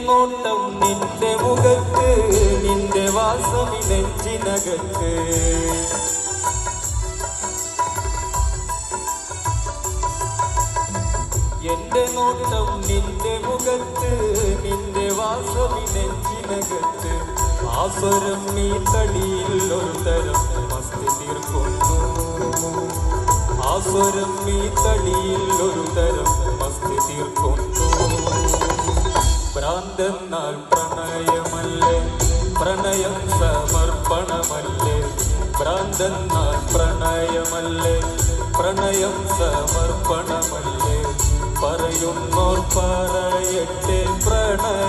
നോട്ടം നിന്റെ മുഖത്ത്, നിന്റെ വാസം നെഞ്ചിനകത്ത്. എന്റെ നോട്ടം നിന്റെ മുഖത്ത്, നിന്റെ വാസം നെഞ്ചിനകത്ത്. ആസ്വരം നീ തടിയിൽ ഒരു തരം മസ്തി തീർക്കുന്നു. ആസ്വരം നീ തടിയിൽ ഒരു തരം മസ്തി തീർക്കുന്നു. ഭ്രാന്തെന്നാൽ പ്രണയമല്ലേ, പ്രണയം സമർപ്പണമല്ലേ. ഭ്രാന്തെന്നാൽ പ്രണയമല്ലേ, പ്രണയം സമർപ്പണമല്ലേ. പറയുന്നോർ പറയട്ടെ പ്രണയം